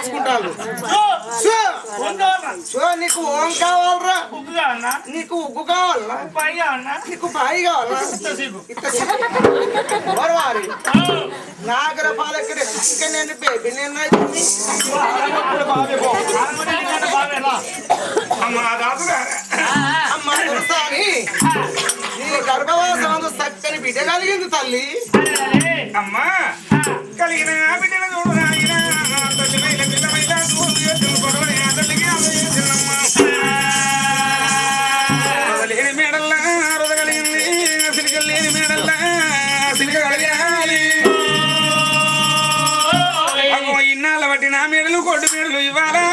నేర్చుకుంటాను. నీకు ఓం కావాలరా? నీకు ఉగ్గు కావాలరా? నీకు బాయి కావాలరా? నాగర పాలక్కడ ఇంకా నేను బేబీ నేను అమ్మా దుర్సాని నీ గర్భవాసం చక్కని బిడ్డ కలిగింది తల్లి. అమ్మా కలిగిన బిడ్డను చూడు లేని మేడల్లా రొద కలిగింది సిలిక లేని మేడల్లా సిలిక కలిగాలి. ఇన్నాళ్ళ బట్టి నా మేడలు కొట్టు మేడలు ఇవ్వాలా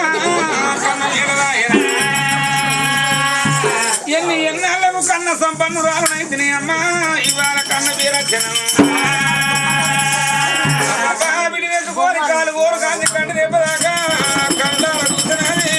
ఎన్నాళ్ళకు కన్న సంపన్నురాలనైతే అమ్మా ఇవాళ కన్న వీరక్షణం బిడి వేసుకోని కాలు ఓరు కాని కంటి దెబ్బదాకా కళ్ళ అడుగుతున్నది.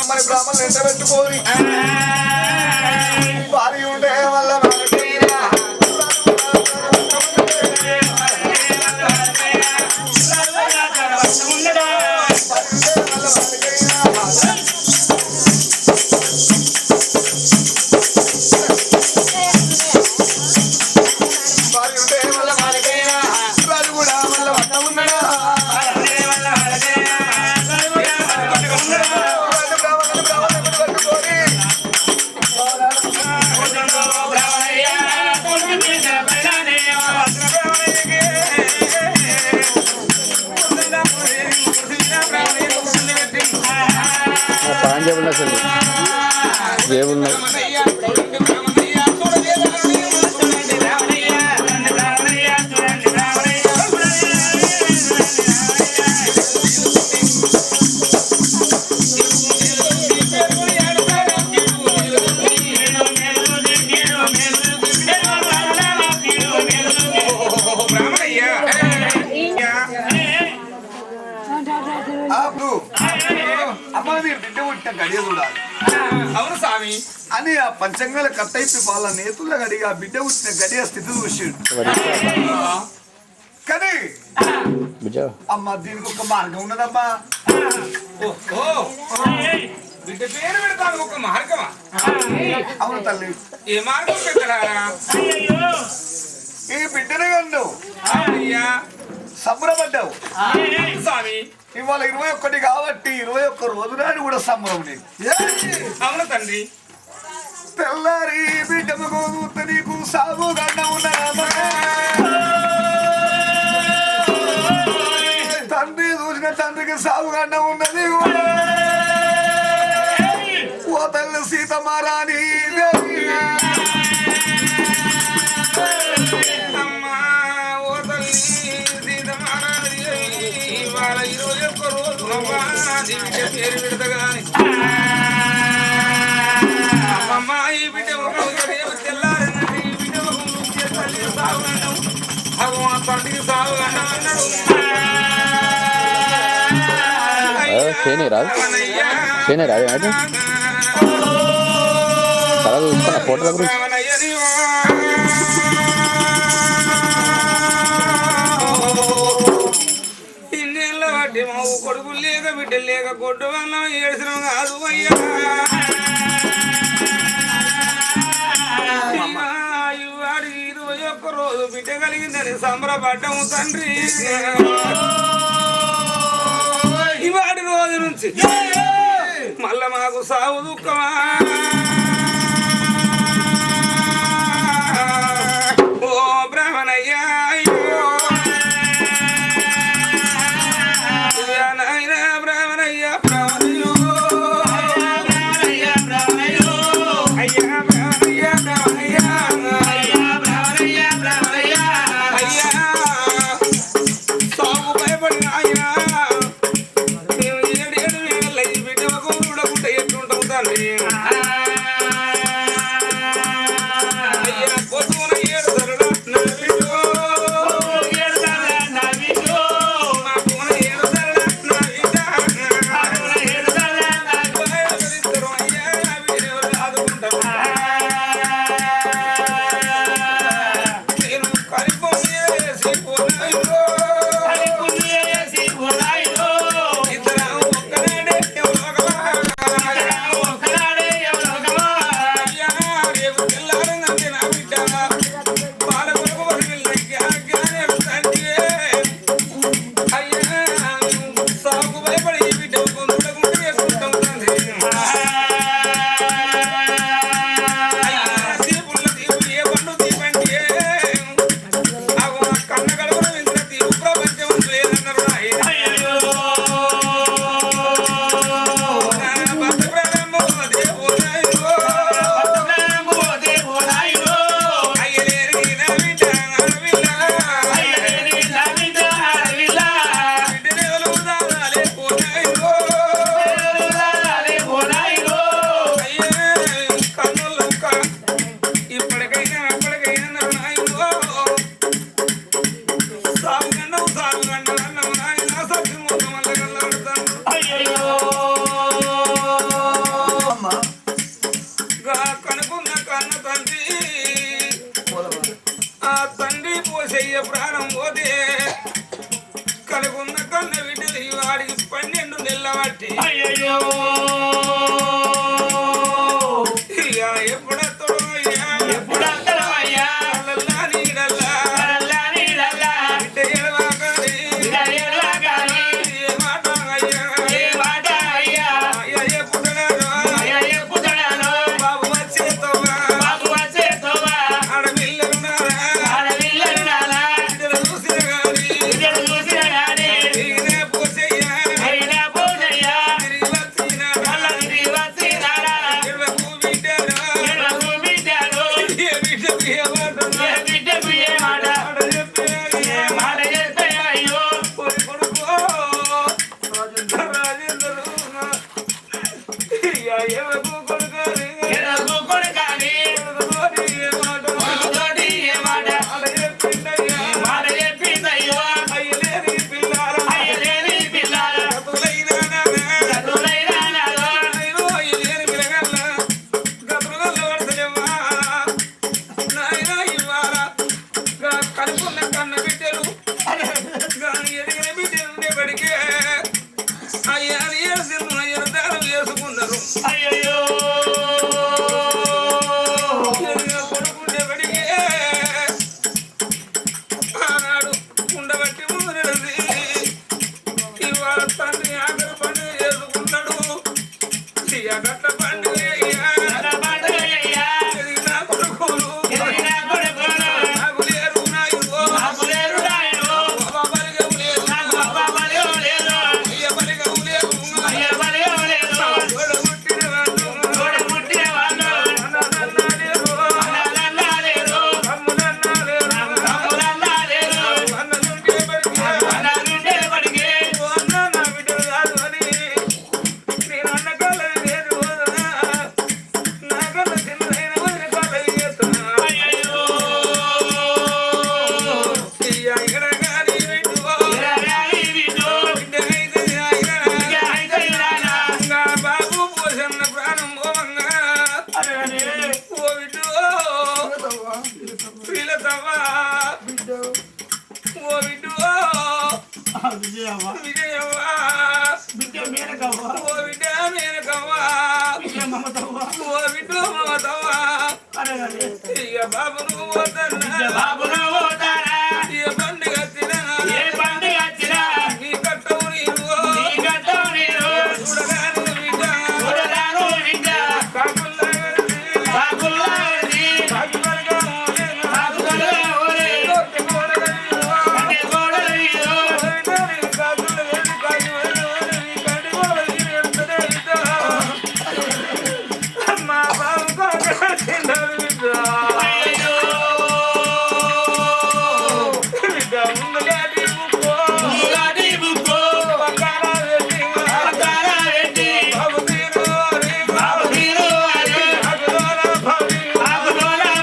మరి బ్రాహ్మణులు ఎంత పెట్టుకోని భార్య ఉంటే వల్ల దేవుళ్ళు గడియ చూడాలి. అవును స్వామి అని ఆ పంచంగాల కట్టయిపి వాళ్ళ నేతుల్లో గడిగా బిడ్డ పుట్టిన గడియ స్థితి చూసిండు. కానీ అమ్మ దీనికి ఒక మార్గం ఉన్నదమ్మా. బిడ్డ పేరు పెడతాను ఒక మార్గమా? అవును తల్లి. ఏ మార్గం పెట్టరా? ఈ బిడ్డనే కన్ను అయ్యా సంబరపడ్డావు స్వామి. ఇవాళ 21 కాబట్టి 21 రోజు నాడు కూడా సంబరం నీకు. అవును తండ్రి. తెల్లారి బిడ్డకు నీకు సాగు గంట ఉన్నదమ్మా. తండ్రి చూసిన తండ్రికి సాగు గంట ఉన్నది. ఓ తల్లి సీతమారాణి అమ్మా ఓ తల్లి సీతమారాణి ఇవాళ 21 రోజు పేరు పెడతగాని అమ్మమ్మ ఈ బిడ్డ ఒక తెల్లారన్నది. ఈ బిడ్డ ఒక తల్లి సాగుగండం అగో ఆ తండ్రికి సాగుగండం అన్నాడు. ఫోటోల గురించి ఇన్నేళ్ళ బట్టి మా కొడుకులు లేక బిడ్డలు లేక కొట్టు వల్ల ఏడ్చడం కాదు అయ్యా. వాడికి 21 రోజు బిడ్డ కలిగిందని సంబరపడ్డాము తండ్రి. ఇవాడి రోజు నుంచి మళ్ళా మాకు సాగు దుఃఖమా. ఓ బ్రాహ్మణయ్యా నాయన బ్రాహ్మణయ్యా బ్రాహ్మణయ్యో అయ్యా బ్రాహ్మణయ్యా బ్రాహ్మణయ్యా అయ్యా సాగు భయపడిన అయ్యా మేము 7 వేళ ఈ బిడ్డ ఒక ఊడకుంటే ఎట్లుంటాం తండ్రి. అయ్యా పొద్దున 7 సరడా నా బిడ్డ మాకున 7 సరడా నా బిడ్డ అయ్యా వీరు ఆదుకుంటాం. నేను కరిపోయేసి పోనాయో ఇద్దరం ఒక్కనాడే ఎవరోగమా. అయ్యా రేపు తెల్లారిందంటే నా బిడ్డ పాల కొరకు వదిలికి ఆజ్ఞానే తండ్రి. అయ్యా సాగు భయపడి ఈ బిడ్డ కొందుకుంటే వేసుకుంటాం తండ్రి. అయ్యా దీపుల దీపు ఏ పండు దీపంటే అగో కన్న గడపడ వింత దీపు ప్రపంచం లేదన్నారు ఆయన. భక్త ప్రారంభం దేవునాయో అయ్యలేరి నా బిడ్డ బిడ్డనే ఒలుగుదాలే పోనాయో అయ్యే కన్నులు ఇప్పటికైనా అప్పటికైనా నాయో సాగుగండం అన్నము నాయన సత్తి మూత వల్ల కల్లాడుతాను. అమ్మా కనుకున్న కన్న తండ్రి ఆ తండ్రి పోసయ్య ప్రాణం పోతే కనుకున్న కన్న బిడ్డలు వాడికి 12 నెలల బట్టి ఇక ఎప్పుడెత్తడో అయ్యా అల్లల్లా నీడల్లా బిడ్డ ఏడవాకని ఏ మాట అయ్యా అయ్య పుట్టడాను బాబు వచ్చేతోవా ఆడపిల్లలున్నారా బిడ్డలు చూసిన గాని ఈయనే పోసయ్యా తిరిగి వచ్చినాడా ఎడవకు బిడ్డను ఏ బిడ్డకు ఏ మాట ఆడ చెప్పే పోయి కొడుకో రాజేంద్రుడు ఎవకు కొడుకోని ఏ మాట ఆడ చెప్పిందయ్యా అయ్యలేని పిల్లారా చదువులైనా నానా అయ్యో మేనకవ్వ విజయవ్వ బిడ్డ మేనకవ్వ ఓ బిడ్డ మేనకవ్వ బిడ్డ మమతవ్వ ఓ బిడ్డ మమతవ్వ అరే అరే ఇక బాబు నువ్వు పోతన్నా బాబు పోతారా ఏ పండుగ వచ్చినా ఏ పండుగ వచ్చినా నీ కట్టవు నీరు నీ గడ్డం నీరు చూడగాను బిడ్డ చూడరాను బిడ్డ బాబుల్లా వెళ్ళి బాబుగా ఓరే అంటే గోడల వీరు అయ్యో ముందుగాటి బుక్కో పక్కన పెట్టి బాబు తీరు అని ఆకులోన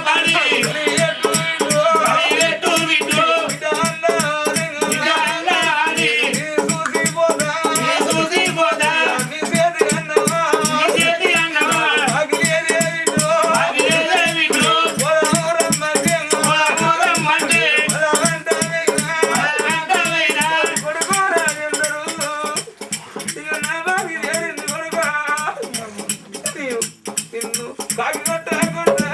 పడి పెట్టు బిడ్డు బిడ్డ అన్న అని చూసి పోదా నీ చేతి అన్నమా అగిలేదే బిడ్డు రమ్మంటే వెంటైనా తాగి కొట్టకుండా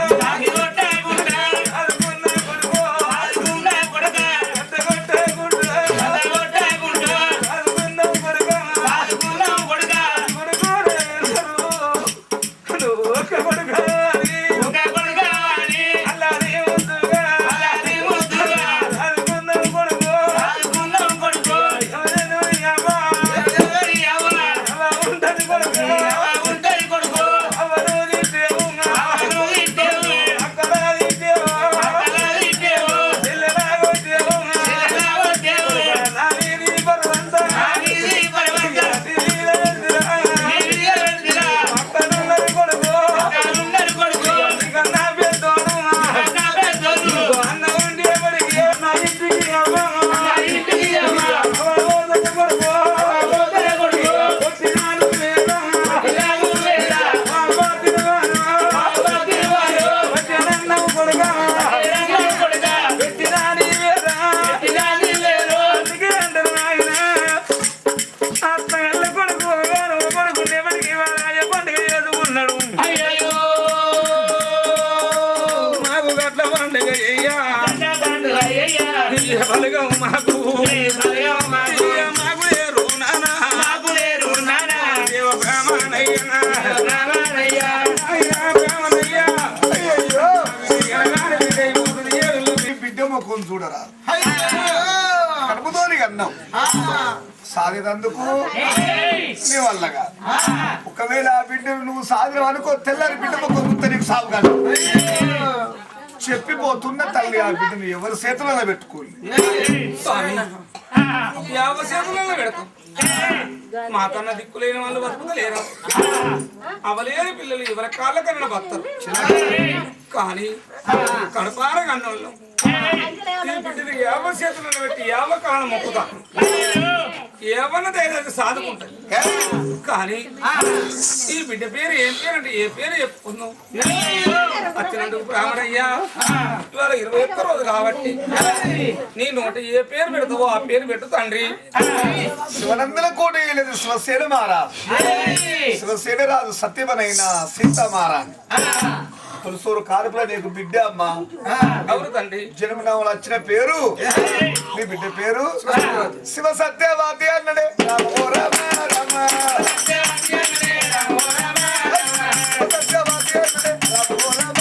ఆదుకున్నా కొడక కొట్టకుండా ఆదుకున్నాం కొడక ఒక కొడక అని అలానే ముద్దుగా ఆదుకున్నాం కొడుకు ఎవరి అవ్వ ఉంటది కొడుకు అవను ఇట్టేవు అక్కల ఇట్టేవు చెల్లెలాగొట్టేవు నానిది పర్వంత నీవిడిగా అక్కడున్నది కొడుకు కన్నా పెద్దోను అన్న ఉండే పడికి నా ఇంటికి అవ్వ వచ్చినాను లేదా వచ్చినన్నావు కొడుక పెట్టినాని వేరా అందుకే అంటారు ఆయన ఆత్మ ఎల్ల కొడుకు కొడుకుంటే మనకి రాజ పండుగ చేసుకున్నాడు మాకు గట్ల పండుగ అయ్యా బలగం మాకు మాకు లేరు నానా దేవ బ్రాహ్మణయ్యా అయ్యా బ్రాహ్మణయ్యా నీ బిడ్డ ముఖం చూడరా కడుపుతోని అన్నం సాగేదందుకు నీ వల్లగా ఒకవేళ ఆ బిడ్డను నువ్వు సాగవు అనుకో తెల్లారి బిడ్డ ముఖం చూస్తే నీకు సాగు కాదు చెప్పిపోతున్న తల్లి ఆ బిడ్డను ఎవరి చేతులలో పెట్టుకోండి యావసేతులలో పెడతాం మాకన్నా దిక్కులేని వాళ్ళు బతుకుతలేరు అవలేని పిల్లలు ఎవరి కాళ్ళ కన్నా బతారు కానీ కడపార కన్నోళ్ళు ఈ బిడ్డని యావ చేతులను పెట్టి యావ కాలం మొక్కుతా ఏమన్నా దయచేసి సాదుకుంటారు కానీ ఈ బిడ్డ పేరు ఏం పేరు అంటే ఏ పేరు చెప్పుకుందాం వచ్చినందుకు బ్రాహ్మణయ్యా ఇవాళ 21 రోజు కాబట్టి నీ నోట ఏ పేరు పెడతావో ఆ పేరు పెట్టు తండ్రి శివనందన కోట లేదు శివసేన మహారాజు శివసేన రాజు సత్యమనైన సీతా మహారాణి పులుసూరు కారుపుల నీకు బిడ్డ అమ్మా ఎవరు తండ్రి జన్మనామలు వచ్చిన పేరు నీ బిడ్డ పేరు శివ సత్యవాది అన్నడే రామ ఓ రామ రామ సత్యవాది అన్నడే రామ ఓ రామ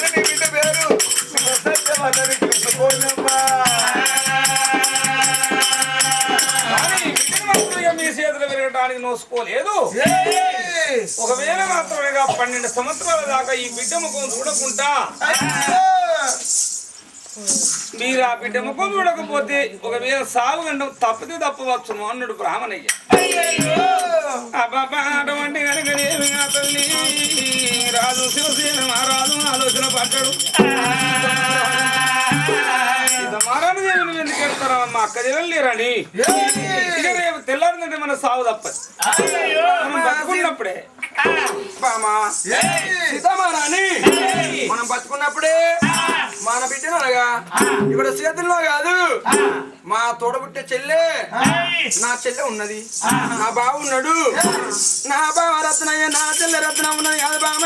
నీ బిడ్డ పేరు శివ సత్యవాది అని తెలుసుకోనమ్మా మీ చేతులు పెరగడానికి నోసుకోలేదు ఒకవేళ మాత్రమే 12 సంవత్సరాల దాకా ఈ బిడ్డ ముఖం చూడకుండా మీరు ఆ బిడ్డ ముఖం చూడకపోతే ఒకవేళ సాగు గండం తప్పితే తప్పవచ్చును అన్నాడు బ్రాహ్మణయ్య. అబ్బాబా అటువంటి కనుకనేమి ఆ తల్లి రాజు శివసేన మహారాజు ఆలోచన పడ్డాడు. మహారాజు దేవుని ఎందుకు వెళ్తారా మా అక్క జనం లేరని ఇక రేపు తెల్లారిందంటే మన సాగు తప్పదు. మనం బతుకున్నప్పుడే సీతామారాని మనం బతుకున్నప్పుడే మన బిడ్డను అనగా ఇప్పుడు చేతుల్లో కాదు మా తోడబుట్టే చెల్లె నా చెల్లె ఉన్నది నా బావ ఉన్నాడు నా బావ రత్నయ్య నా చెల్లె రత్నం ఉన్నది కాదు బామ